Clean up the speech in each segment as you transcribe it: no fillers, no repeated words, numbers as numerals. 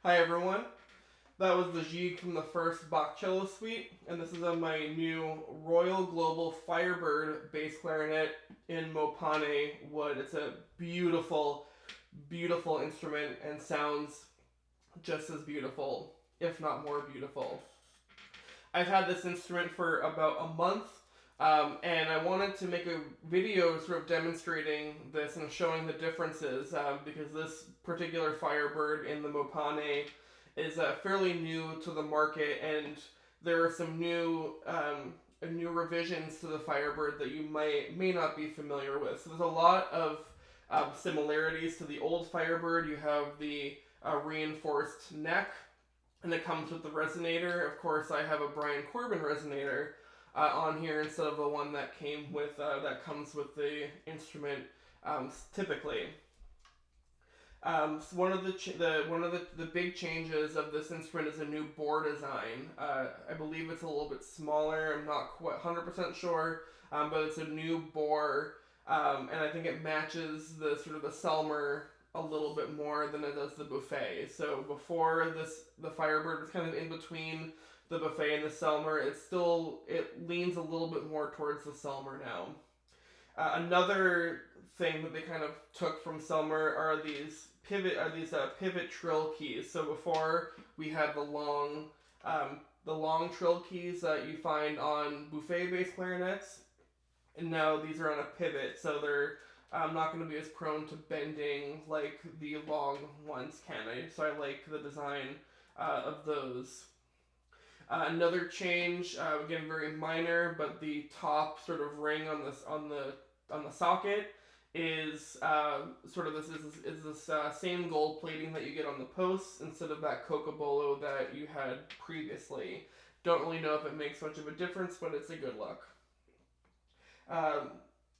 Hi everyone, that was the Jig from the first Bach cello suite, and this is on my new Royal Global Firebird bass clarinet in Mopane wood. It's a beautiful, beautiful instrument and sounds just as beautiful, if not more beautiful. I've had this instrument for about a month, and I wanted to make a video sort of demonstrating this and showing the differences because this particular Firebird in the Mopane is fairly new to the market, and there are some new revisions to the Firebird that you may not be familiar with. So there's a lot of similarities to the old Firebird. You have the reinforced neck, and it comes with the resonator. Of course, I have a Brian Corbin resonator on here instead of the one that came with that comes with the instrument typically. So one of the big changes of this instrument is a new bore design. I believe it's a little bit smaller. I'm not quite 100% sure, but it's a new bore, and I think it matches the sort of the Selmer a little bit more than it does the Buffet. So before this, the Firebird was kind of in between the Buffet and the Selmer. It leans a little bit more towards the Selmer now. Another thing that they kind of took from Selmer are these pivot trill keys. So before we had the long trill keys that you find on Buffet bass clarinets, and now these are on a pivot, so they're not going to be as prone to bending like the long ones can. So I like the design of those. Another change, again very minor, but the top sort of ring on the socket is sort of this same gold plating that you get on the posts instead of that cocobolo that you had previously. Don't really know if it makes much of a difference, but it's a good look.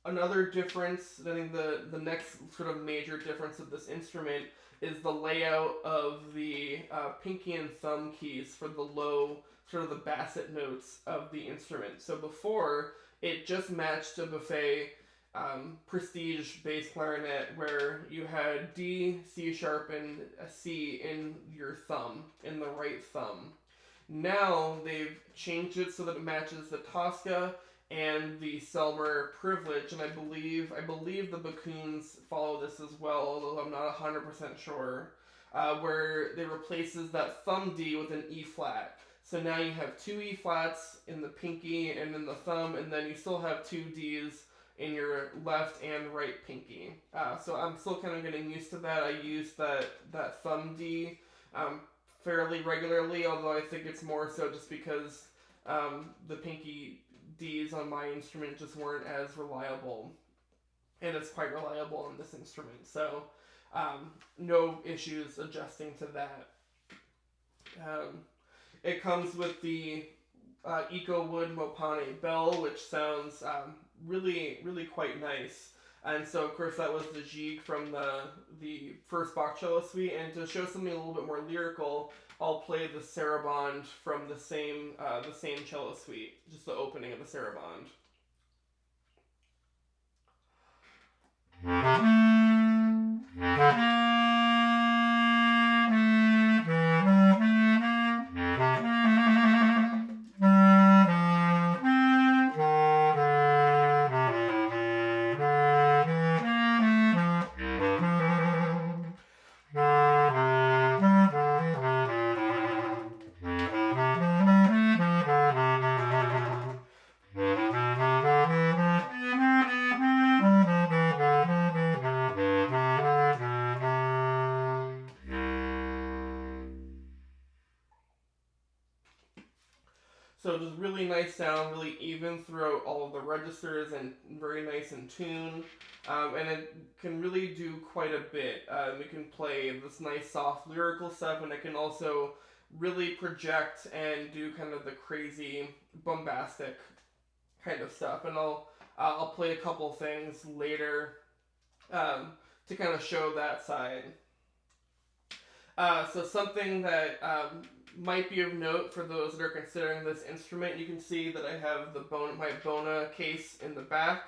Another difference, I think the next sort of major difference of this instrument is the layout of the pinky and thumb keys for the low, sort of the basset notes of the instrument. So before, it just matched a Buffet prestige bass clarinet where you had D, C sharp, and a C in your thumb, in the right thumb. Now they've changed it so that it matches the Tosca and the Selmer privilege, and I believe the Baccoons follow this as well, although I'm not 100% sure, where they replaces that thumb D with an E flat. So now you have two E flats in the pinky and in the thumb, and then you still have two Ds in your left and right pinky. So I'm still kind of getting used to that. I use that thumb D fairly regularly, although I think it's more so just because the pinky Ds on my instrument just weren't as reliable, and it's quite reliable on this instrument, so no issues adjusting to that. It comes with the Eco Wood Mopane bell, which sounds really, really quite nice. And so, of course, that was the Jig from the first Bach cello suite. And to show something a little bit more lyrical, I'll play the Sarabande from the same cello suite, just the opening of the Sarabande. So just really nice sound, really even throughout all of the registers, and very nice in tune. And it can really do quite a bit. It can play this nice soft lyrical stuff, and it can also really project and do kind of the crazy bombastic kind of stuff. And I'll play a couple things later to kind of show that side. So something that might be of note for those that are considering this instrument, you can see that I have my Bona case in the back.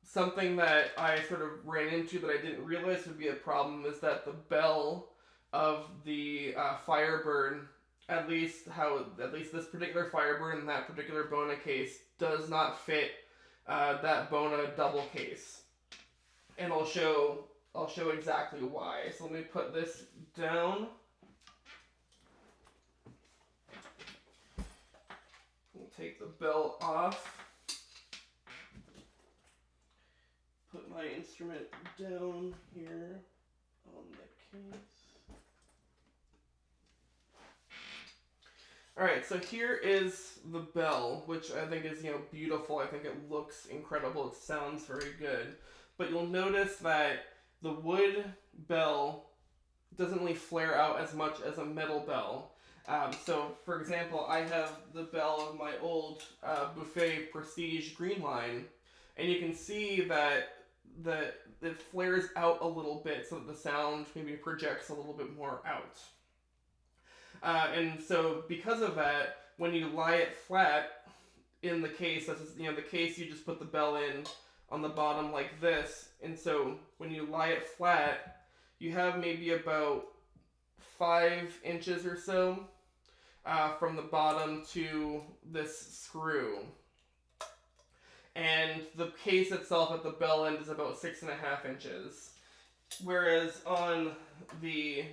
Something that I sort of ran into that I didn't realize would be a problem is that the bell of the Firebird, at least this particular Firebird in that particular Bona case does not fit that Bona double case, and I'll show exactly why. So let me put this down. We'll take the bell off. Put my instrument down here on the case. Alright, so here is the bell, which I think is, beautiful. I think it looks incredible. It sounds very good. But you'll notice that the wood bell doesn't really flare out as much as a metal bell. So, for example, I have the bell of my old Buffet Prestige Green Line, and you can see that it flares out a little bit so that the sound maybe projects a little bit more out. And so because of that, when you lie it flat in the case, that's just, the case, you just put the bell in on the bottom like this, and so when you lie it flat, you have maybe about 5 inches or so from the bottom to this screw. And the case itself at the bell end is about 6.5 inches. Whereas on the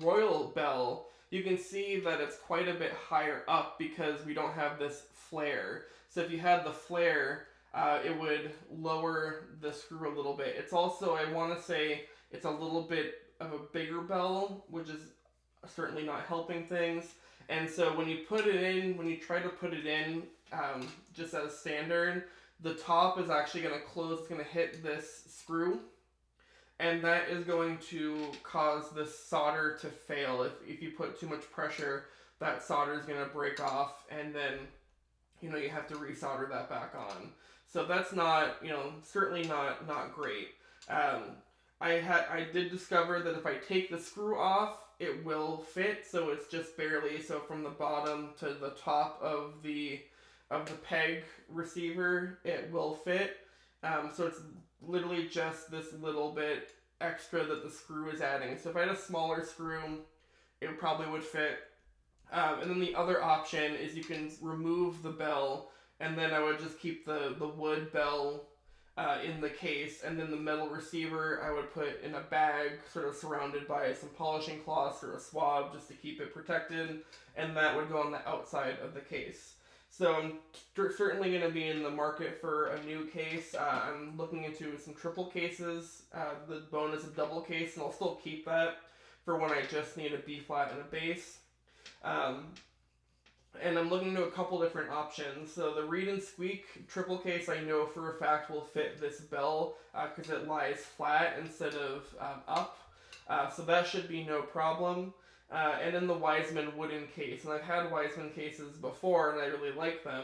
Royal bell, you can see that it's quite a bit higher up because we don't have this flare. So if you had the flare, it would lower the screw a little bit. It's also, I want to say, it's a little bit of a bigger bell, which is certainly not helping things. And so when you try to put it in, just as standard, the top is actually going to close, it's going to hit this screw, and that is going to cause the solder to fail. If you put too much pressure, that solder is going to break off, and then, you have to resolder that back on. So that's not, certainly not great. I did discover that if I take the screw off, it will fit, so it's just barely, so from the bottom to the top of the peg receiver, it will fit. So it's literally just this little bit extra that the screw is adding. So if I had a smaller screw, it probably would fit. And then the other option is you can remove the bell, and then I would just keep the wood bell in the case, and then the metal receiver I would put in a bag sort of surrounded by some polishing cloths or a swab just to keep it protected, and that would go on the outside of the case. So I'm certainly going to be in the market for a new case. I'm looking into some triple cases. The Bona is a double case, and I'll still keep that for when I just need a B flat and a bass. And I'm looking into a couple different options. So the Reed and Squeak triple case I know for a fact will fit this bell because it lies flat instead of up. So that should be no problem. And then the Wiseman wooden case. And I've had Wiseman cases before and I really like them.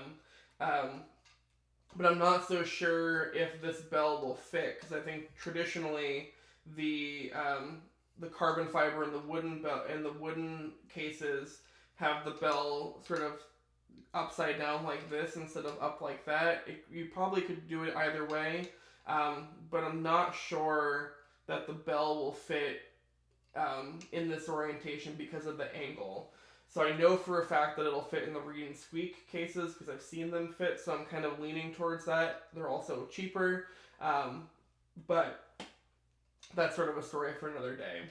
But I'm not so sure if this bell will fit because I think traditionally the carbon fiber and the wooden bell and the wooden cases have the bell sort of upside down like this instead of up like that. You probably could do it either way, but I'm not sure that the bell will fit in this orientation because of the angle. So I know for a fact that it'll fit in the Reed and Squeak cases because I've seen them fit, so I'm kind of leaning towards that. They're also cheaper, but that's sort of a story for another day.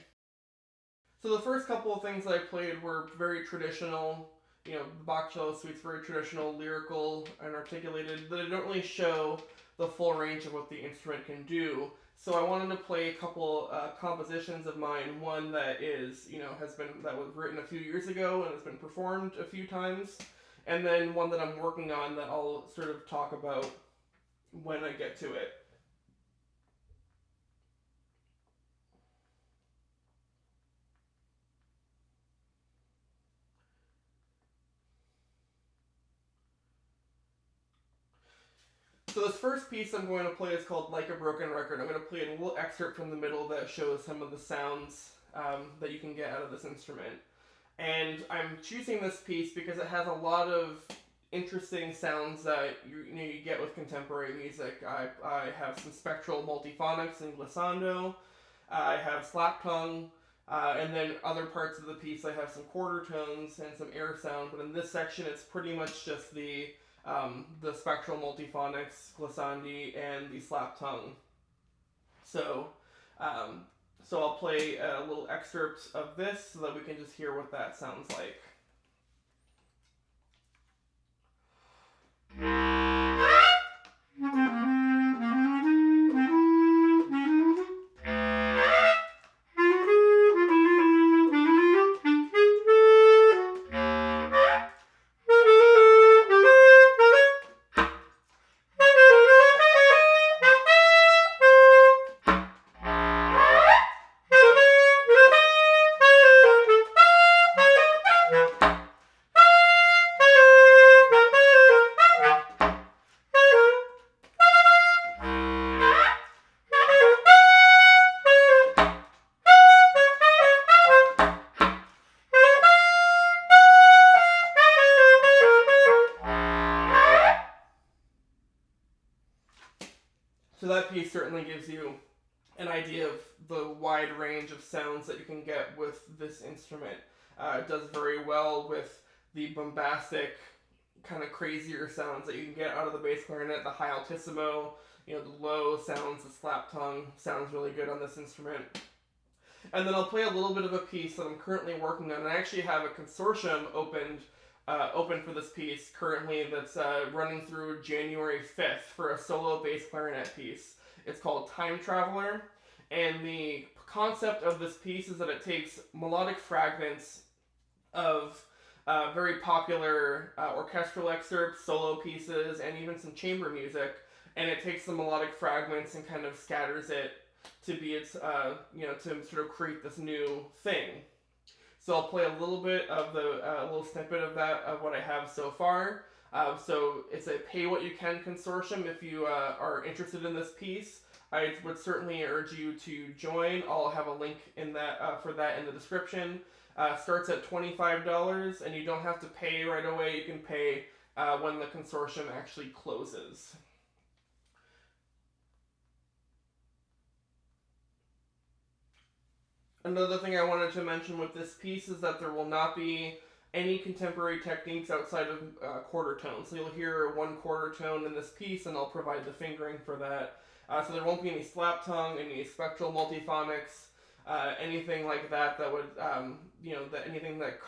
So the first couple of things I played were very traditional, the Bach cello suite's very traditional, lyrical, and articulated, but they don't really show the full range of what the instrument can do. So I wanted to play a couple compositions of mine, one that is, that was written a few years ago and has been performed a few times, and then one that I'm working on that I'll sort of talk about when I get to it. So this first piece I'm going to play is called Like a Broken Record. I'm going to play a little excerpt from the middle that shows some of the sounds that you can get out of this instrument. And I'm choosing this piece because it has a lot of interesting sounds that you get with contemporary music. I have some spectral multiphonics and glissando. I have slap tongue. And then other parts of the piece, I have some quarter tones and some air sound. But in this section, it's pretty much just the spectral multiphonics, glissandi, and the slap tongue. So, so I'll play a little excerpt of this so that we can just hear what that sounds like. So that piece certainly gives you an idea of the wide range of sounds that you can get with this instrument. It does very well with the bombastic, kind of crazier sounds that you can get out of the bass clarinet, the high altissimo, the low sounds, the slap tongue sounds really good on this instrument. And then I'll play a little bit of a piece that I'm currently working on, and I actually have a consortium open for this piece currently that's running through January 5th for a solo bass clarinet piece. It's called Time Traveler, and the concept of this piece is that it takes melodic fragments of very popular orchestral excerpts, solo pieces, and even some chamber music, and it takes the melodic fragments and kind of scatters it to be its, to sort of create this new thing. So I'll play a little bit of a little snippet of that, of what I have so far. So it's a pay what you can consortium if you are interested in this piece. I would certainly urge you to join. I'll have a link in that for that in the description. Starts at $25, and you don't have to pay right away. You can pay when the consortium actually closes. Another thing I wanted to mention with this piece is that there will not be any contemporary techniques outside of quarter tones. So you'll hear one quarter tone in this piece, and I'll provide the fingering for that. So there won't be any slap tongue, any spectral multiphonics, anything like that that would, anything that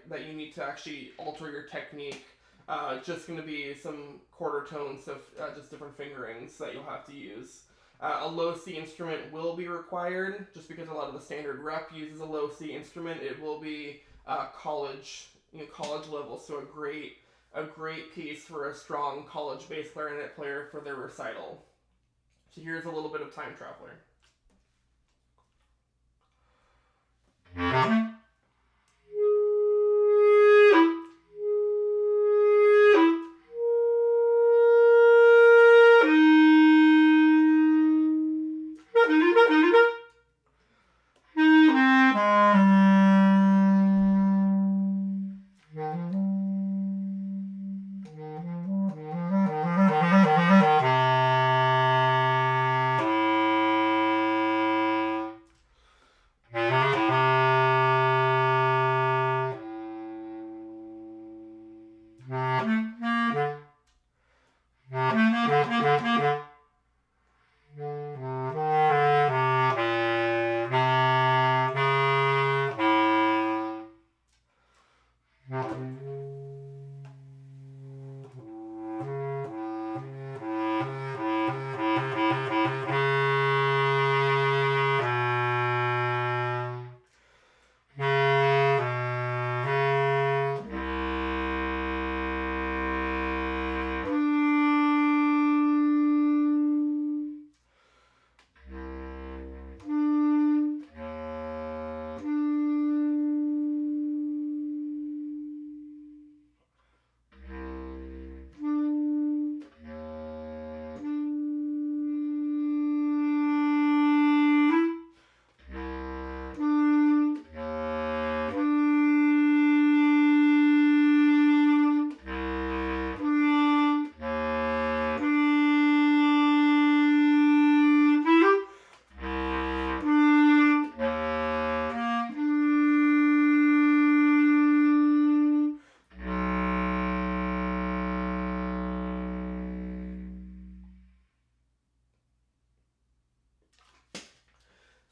that you need to actually alter your technique. It's just going to be some quarter tones of just different fingerings that you'll have to use. A low C instrument will be required, just because a lot of the standard rep uses a low C instrument. It will be college level, so a great piece for a strong college bass clarinet player for their recital. So here's a little bit of Time Traveler.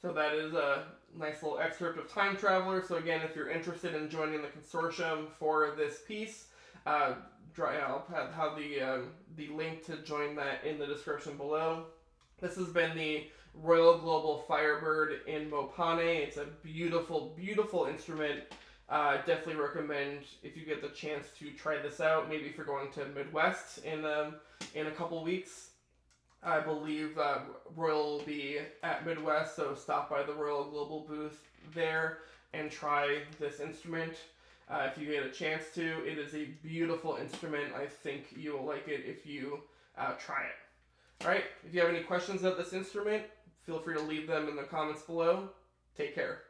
So that is a nice little excerpt of Time Traveler. So again, if you're interested in joining the consortium for this piece, I'll have the link to join that in the description below. This has been the Royal Global Firebird in Mopane. It's a beautiful, beautiful instrument. Definitely recommend, if you get the chance, to try this out. Maybe if you're going to Midwest in a couple weeks. I believe Royal will be at Midwest, so stop by the Royal Global booth there and try this instrument. If you get a chance to, it is a beautiful instrument. I think you will like it if you try it. Alright, if you have any questions about this instrument, feel free to leave them in the comments below. Take care.